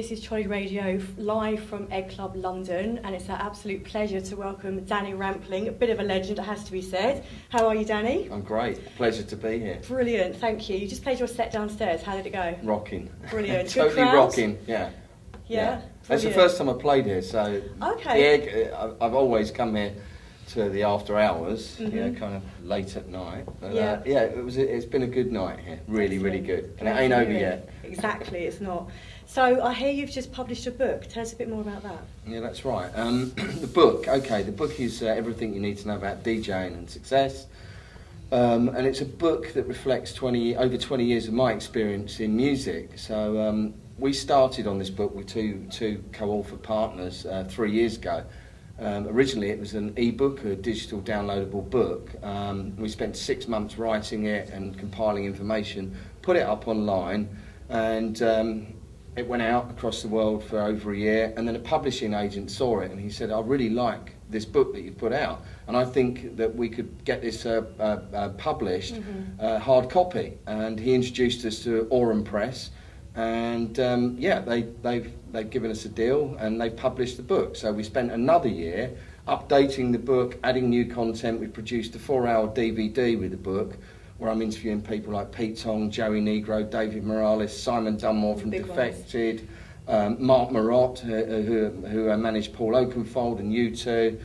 This is Trollyed Radio live from Egg Club London, and it's our absolute pleasure to welcome Danny Rampling, a bit of a legend, it has to be said. How are you, Danny? I'm great. Pleasure to be here. Brilliant, thank you. You just played your set downstairs. How did it go? Rocking. Brilliant. Totally rocking. Yeah. Yeah. That's the first time I played here, so okay. The Egg. I've always come here to the after hours, kind of late at night. But, it's been a good night here. Really, really good. And it ain't over yet. Exactly, it's not. So I hear you've just published a book. Tell us a bit more about that. Yeah, that's right. The book is everything you need to know about DJing and success. And it's a book that reflects over 20 years of my experience in music. So we started on this book with two co-author partners 3 years ago. Originally it was an e-book, a digital downloadable book. We spent 6 months writing it and compiling information, put it up online, and it went out across the world for over a year, and then a publishing agent saw it and he said, I really like this book that you've put out, and I think that we could get this published hard copy. And he introduced us to Aurum Press, and they've given us a deal and they've published the book. So we spent another year updating the book, adding new content. We produced a 4-hour DVD with the book, where I'm interviewing people like Pete Tong, Joey Negro, David Morales, Simon Dunmore from Defected, Mark Marot, who managed Paul Oakenfold and U2,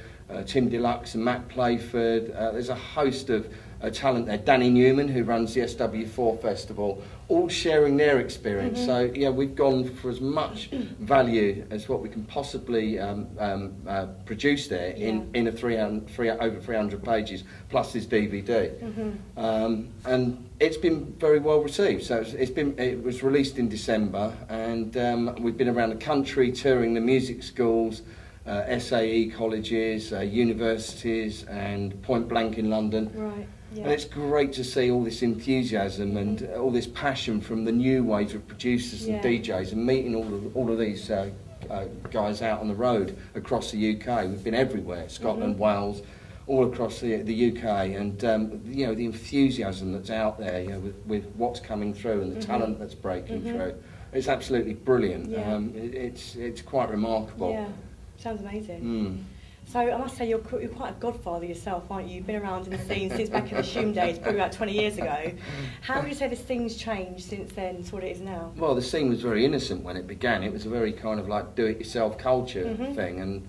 Tim Deluxe and Matt Playford. There's a host of talent there. Danny Newman, who runs the SW4 Festival, all sharing their experience. So we've gone for as much value as what we can possibly produce there in over 300 pages plus this DVD. And it's been very well received. So it was released in December, and we've been around the country touring the music schools, SAE colleges, universities, and Point Blank in London. Right. Yeah. And it's great to see all this enthusiasm and all this passion from the new wave of producers and DJs, and meeting all of these guys out on the road across the UK. We've been everywhere, Scotland, Wales, all across the UK, and the enthusiasm that's out there, with what's coming through and the talent that's breaking through. It's absolutely brilliant. Yeah. It's quite remarkable. Yeah, sounds amazing. So I must say, you're quite a godfather yourself, aren't you? You've been around in the scene since back in the Shoom days, probably about 20 years ago. How would you say this thing's changed since then to what it is now? Well, the scene was very innocent when it began. It was a very kind of like do-it-yourself culture thing, and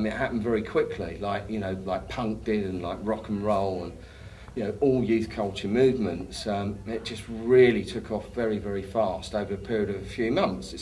it happened very quickly, like punk did, and like rock and roll, and all youth culture movements. It just really took off very, very fast over a period of a few months.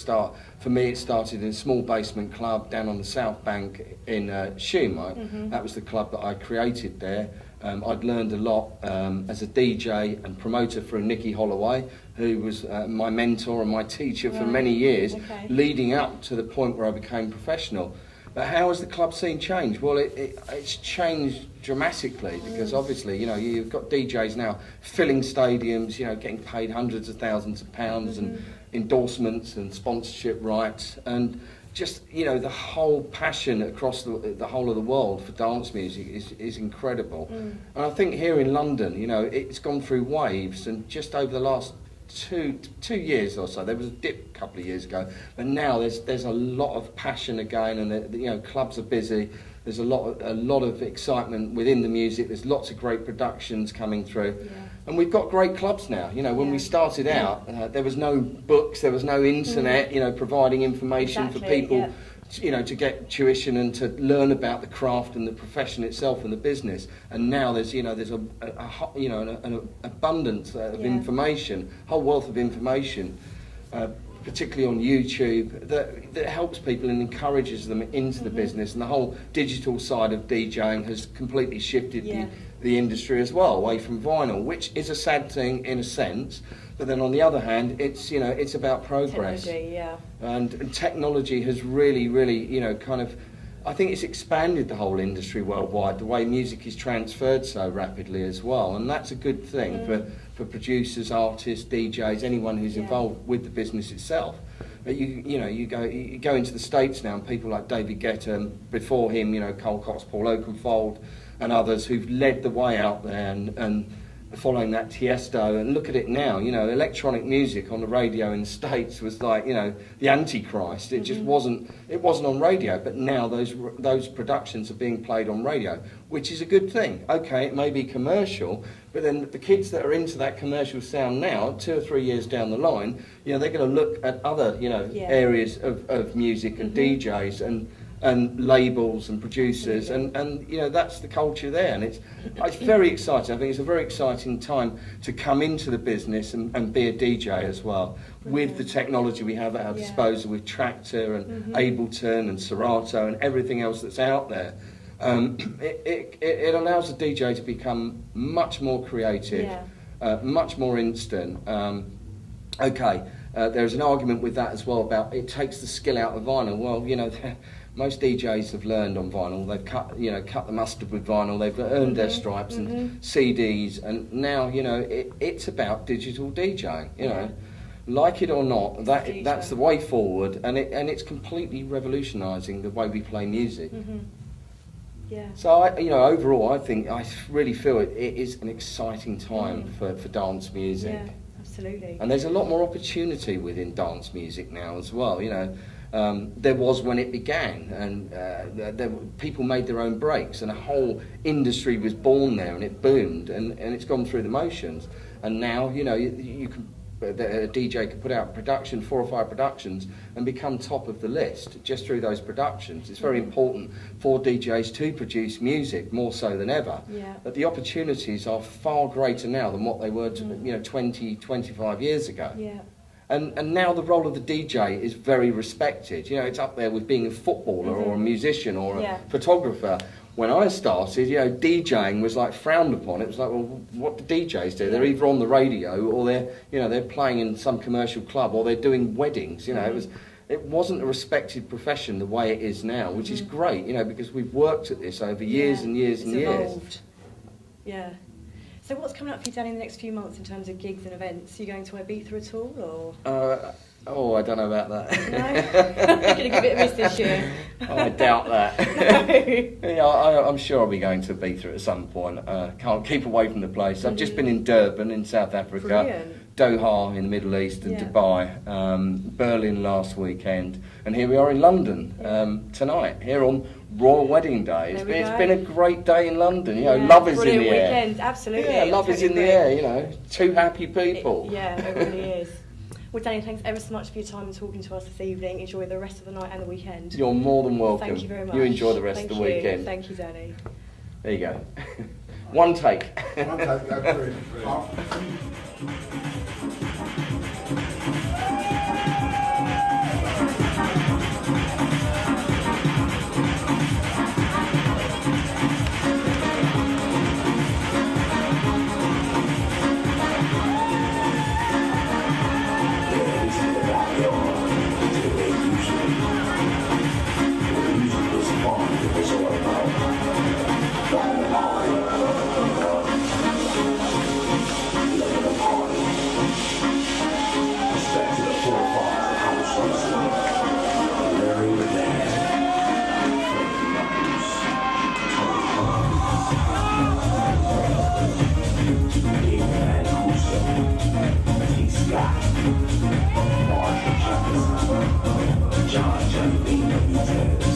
For me, it started in a small basement club down on the South Bank in Shoom. That was the club that I created there. I'd learned a lot as a DJ and promoter through Nicky Holloway, who was my mentor and my teacher for many years, leading up to the point where I became professional. But how has the club scene changed? Well, it's changed dramatically, because obviously, you've got DJs now filling stadiums, getting paid hundreds of thousands of pounds, and endorsements and sponsorship rights, and just, the whole passion across the whole of the world for dance music is incredible. And I think here in London, it's gone through waves, and just over the last two years or so, there was a dip a couple of years ago, but now there's a lot of passion again, and clubs are busy. There's a lot of excitement within the music. There's lots of great productions coming through, and we've got great clubs now. When we started out, there was no books, there was no internet, providing information for people. To get tuition and to learn about the craft and the profession itself and the business. And now there's an abundance of information, whole wealth of information, particularly on YouTube, that helps people and encourages them into the business. And the whole digital side of DJing has completely shifted the industry as well, away from vinyl, which is a sad thing in a sense. But then on the other hand, it's about progress. Technology, and technology has really, I think it's expanded the whole industry worldwide, the way music is transferred so rapidly as well. And that's a good thing for producers, artists, DJs, anyone who's involved with the business itself. But you go into the States now, and people like David Guetta, before him, Cole Cox, Paul Oakenfold, and others who've led the way out there, and following that Tiesto, and look at it now. You know, electronic music on the radio in the States was like, you know, the Antichrist. It just wasn't. It wasn't on radio, but now those productions are being played on radio, which is a good thing. Okay, it may be commercial, but then the kids that are into that commercial sound now, 2 or 3 years down the line, you know, they're going to look at other, you know, areas of music and DJs and labels and producers, and you know, that's the culture there, and it's very exciting. I think it's a very exciting time to come into the business and be a DJ as well. With the technology we have at our disposal, with Tractor and Ableton and Serato and everything else that's out there. It allows the DJ to become much more creative, much more instant. There's an argument with that as well about it takes the skill out of vinyl. Well, you know, most DJs have learned on vinyl. They've cut the mustard with vinyl. They've earned their stripes and CDs, and now, you know, it's about digital DJing. You know, like it or not, that's the way forward, and it's completely revolutionising the way we play music. Yeah. So overall, I really feel it is an exciting time for dance music. Yeah, absolutely. And there's a lot more opportunity within dance music now as well. You know. There was when it began, and people made their own breaks, and a whole industry was born there, and it boomed, and it's gone through the motions. And now, you know, you can, a DJ can put out 4 or 5 productions and become top of the list just through those productions. It's very important for DJs to produce music more so than ever. Yeah. But the opportunities are far greater now than what they were, 20, 25 years ago. Yeah. And now the role of the DJ is very respected. You know, it's up there with being a footballer or a musician or a photographer. When I started, you know, DJing was like frowned upon. It was like, well, what do DJs do? They're either on the radio or they're playing in some commercial club or they're doing weddings. You know, it wasn't a respected profession the way it is now, which is great. You know, because we've worked at this over years and years and years. Evolved. Yeah. So what's coming up for you, Danny, in the next few months in terms of gigs and events? Are you going to Ibiza at all, or? I don't know about that. No? You're going to give it a miss this year? I doubt that. No. I'm sure I'll be going to Ibiza at some point. Can't keep away from the place. I've just been in Durban in South Africa, Brilliant. Doha in the Middle East and Dubai, Berlin last weekend, and here we are in London tonight, here on Royal Wedding Day. It's been a great day in London. You know, love is in the air. Weekend, absolutely. Yeah, love is in the air. You know, 2 happy people. It really is. Well, Danny, thanks ever so much for your time and talking to us this evening. Enjoy the rest of the night and the weekend. You're more than welcome. Thank you very much. You enjoy the rest of the weekend. Thank you, Danny. There you go. One take. One take, go through John, Johnny,